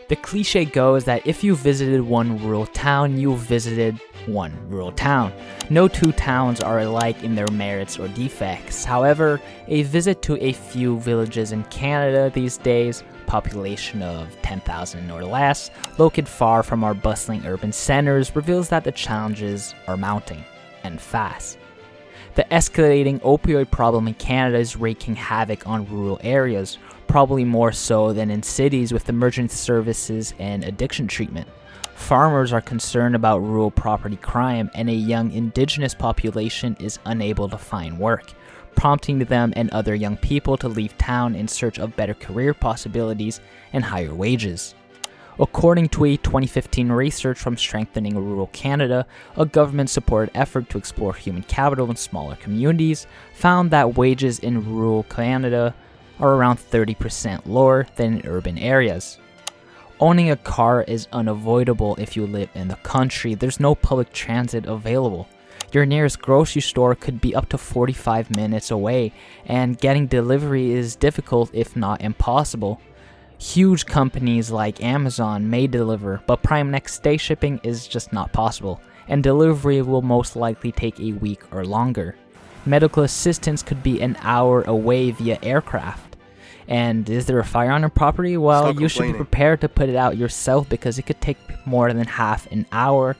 The cliche goes that if you visited one rural town, you visited one rural town. No two towns are alike in their merits or defects. However, a visit to a few villages in Canada these days, population of 10,000 or less, located far from our bustling urban centers, reveals that the challenges are mounting, and fast. The escalating opioid problem in Canada is wreaking havoc on rural areas, probably more so than in cities with emergency services and addiction treatment. Farmers are concerned about rural property crime, and a young indigenous population is unable to find work, prompting them and other young people to leave town in search of better career possibilities and higher wages. According to a 2015 research from Strengthening Rural Canada, a government-supported effort to explore human capital in smaller communities, found that wages in rural Canada are around 30% lower than in urban areas. Owning a car is unavoidable if you live in the country. There's no public transit available. Your nearest grocery store could be up to 45 minutes away, and getting delivery is difficult if not impossible. Huge companies like Amazon may deliver, but prime next day shipping is just not possible, and delivery will most likely take a week or longer. Medical assistance could be an hour away via aircraft. And is there a fire on your property? Well, you should be prepared to put it out yourself, because it could take more than half an hour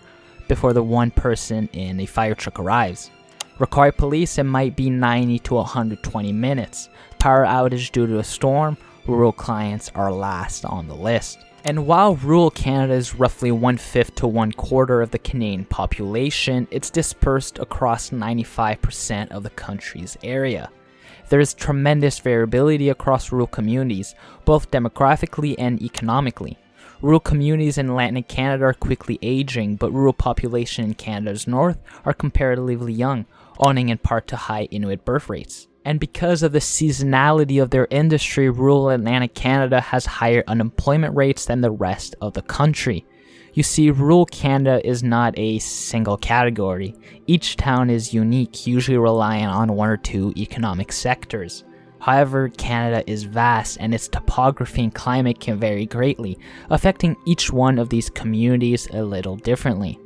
before the one person in a fire truck arrives. Require police, it might be 90 to 120 minutes. Power outage due to a storm, rural clients are last on the list. And while rural Canada is roughly 1/5 to 1/4 of the Canadian population, it's dispersed across 95% of the country's area. There is tremendous variability across rural communities, both demographically and economically. Rural communities in Atlantic Canada are quickly aging, but rural population in Canada's north are comparatively young, owing in part to high Inuit birth rates. And because of the seasonality of their industry, rural Atlantic Canada has higher unemployment rates than the rest of the country. You see, rural Canada is not a single category. Each town is unique, usually relying on one or two economic sectors. However, Canada is vast, and its topography and climate can vary greatly, affecting each one of these communities a little differently.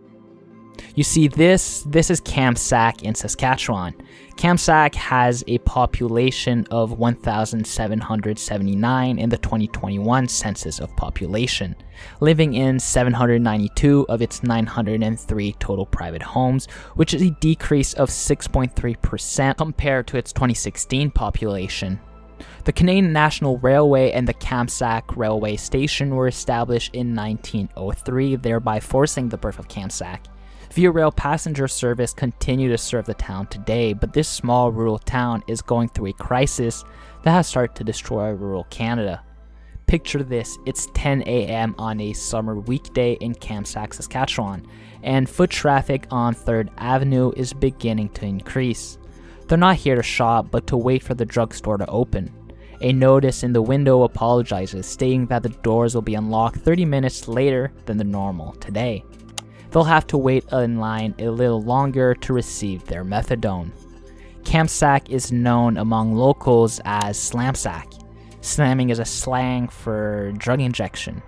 You see, this is Kamsack in Saskatchewan. Kamsack has a population of 1,779 in the 2021 census of population, living in 792 of its 903 total private homes, which is a decrease of 6.3% compared to its 2016 population. The Canadian National Railway and the Kamsack Railway Station were established in 1903, thereby forcing the birth of Kamsack. Via Rail passenger service continue to serve the town today, but this small rural town is going through a crisis that has started to destroy rural Canada. Picture this, it's 10 a.m. on a summer weekday in Kamsack, Saskatchewan, and foot traffic on 3rd Avenue is beginning to increase. They're not here to shop, but to wait for the drugstore to open. A notice in the window apologizes, stating that the doors will be unlocked 30 minutes later than the normal today. They'll have to wait in line a little longer to receive their methadone. Kamsack is known among locals as slamsack. Slamming is a slang for drug injection.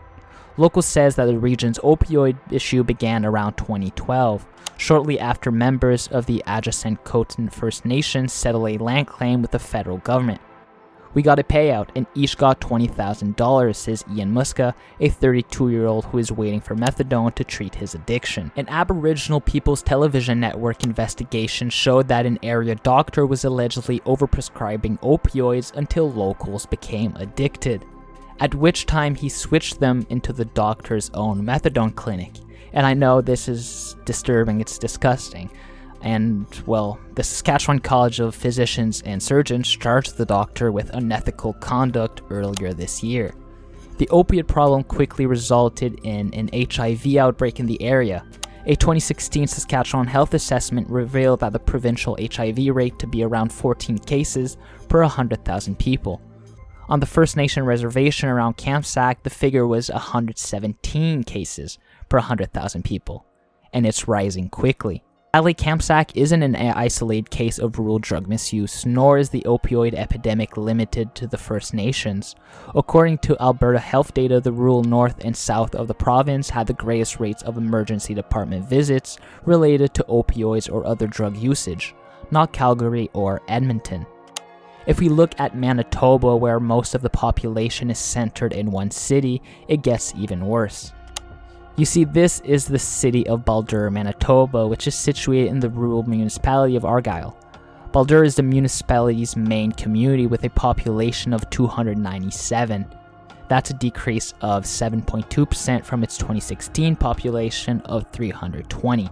Locals says that the region's opioid issue began around 2012, shortly after members of the adjacent Coton First Nation settled a land claim with the federal government. We got a payout, and each got $20,000, says Ian Muska, a 32-year-old who is waiting for methadone to treat his addiction. An Aboriginal People's Television Network investigation showed that an area doctor was allegedly overprescribing opioids until locals became addicted, at which time he switched them into the doctor's own methadone clinic. And I know this is disturbing, it's disgusting. And, well, the Saskatchewan College of Physicians and Surgeons charged the doctor with unethical conduct earlier this year. The opiate problem quickly resulted in an HIV outbreak in the area. A 2016 Saskatchewan health assessment revealed that the provincial HIV rate to be around 14 cases per 100,000 people. On the First Nation reservation around Kamsack, the figure was 117 cases per 100,000 people, and it's rising quickly. Sadly, Kamsack isn't an isolated case of rural drug misuse, nor is the opioid epidemic limited to the First Nations. According to Alberta health data, the rural north and south of the province had the greatest rates of emergency department visits related to opioids or other drug usage, not Calgary or Edmonton. If we look at Manitoba, where most of the population is centered in one city, it gets even worse. You see, this is the city of Baldur, Manitoba, which is situated in the rural municipality of Argyll. Baldur is the municipality's main community with a population of 297. That's a decrease of 7.2% from its 2016 population of 320.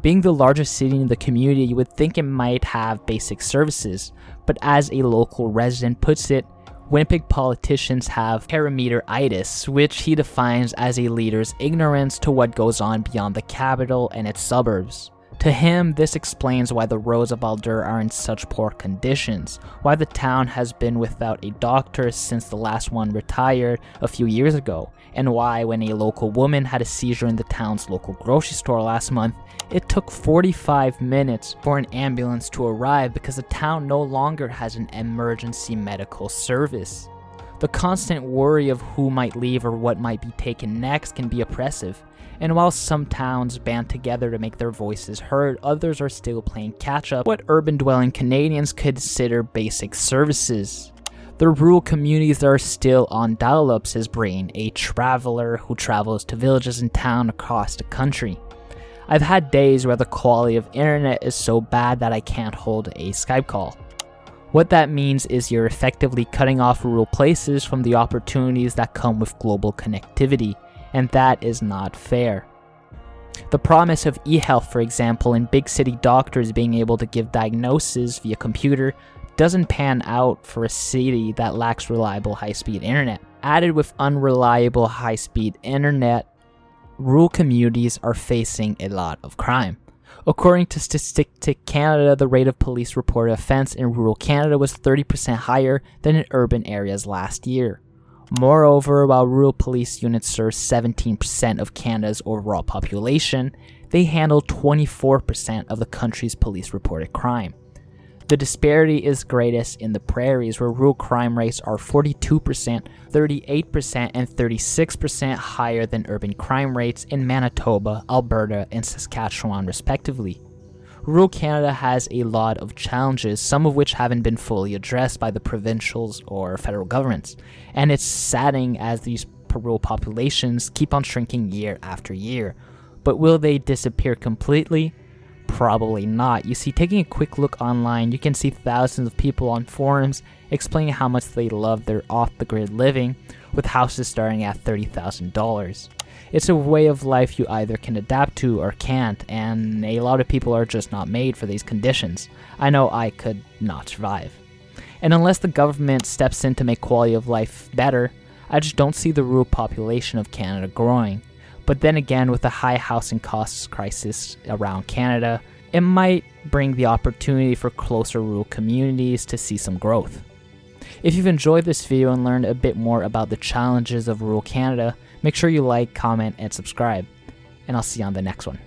Being the largest city in the community, you would think it might have basic services, but as a local resident puts it, Winnipeg politicians have parameteritis, which he defines as a leader's ignorance to what goes on beyond the capital and its suburbs. To him, this explains why the roads of Baldur are in such poor conditions, why the town has been without a doctor since the last one retired a few years ago, and why when a local woman had a seizure in the town's local grocery store last month, it took 45 minutes for an ambulance to arrive because the town no longer has an emergency medical service. The constant worry of who might leave or what might be taken next can be oppressive, and while some towns band together to make their voices heard, others are still playing catch-up what urban-dwelling Canadians consider basic services. The rural communities are still on dial-up, says Brain, a traveler who travels to villages and towns across the country. I've had days where the quality of internet is so bad that I can't hold a Skype call. What that means is you're effectively cutting off rural places from the opportunities that come with global connectivity, and that is not fair. The promise of e-health, for example, and big city doctors being able to give diagnoses via computer doesn't pan out for a city that lacks reliable high-speed internet. Added with unreliable high-speed internet, rural communities are facing a lot of crime. According to Statistics Canada, the rate of police reported offense in rural Canada was 30% higher than in urban areas last year. Moreover, while rural police units serve 17% of Canada's overall population, they handle 24% of the country's police reported crime. The disparity is greatest in the prairies, where rural crime rates are 42%, 38%, and 36% higher than urban crime rates in Manitoba, Alberta, and Saskatchewan, respectively. Rural Canada has a lot of challenges, some of which haven't been fully addressed by the provincials or federal governments, and it's saddening as these rural populations keep on shrinking year after year. But will they disappear completely? Probably not. You see, taking a quick look online, you can see thousands of people on forums explaining how much they love their off-the-grid living, with houses starting at $30,000. It's a way of life you either can adapt to or can't, and a lot of people are just not made for these conditions. I know I could not survive. And unless the government steps in to make quality of life better, I just don't see the rural population of Canada growing. But then again, with the high housing costs crisis around Canada, it might bring the opportunity for closer rural communities to see some growth. If you've enjoyed this video and learned a bit more about the challenges of rural Canada, make sure you like, comment, and subscribe. And I'll see you on the next one.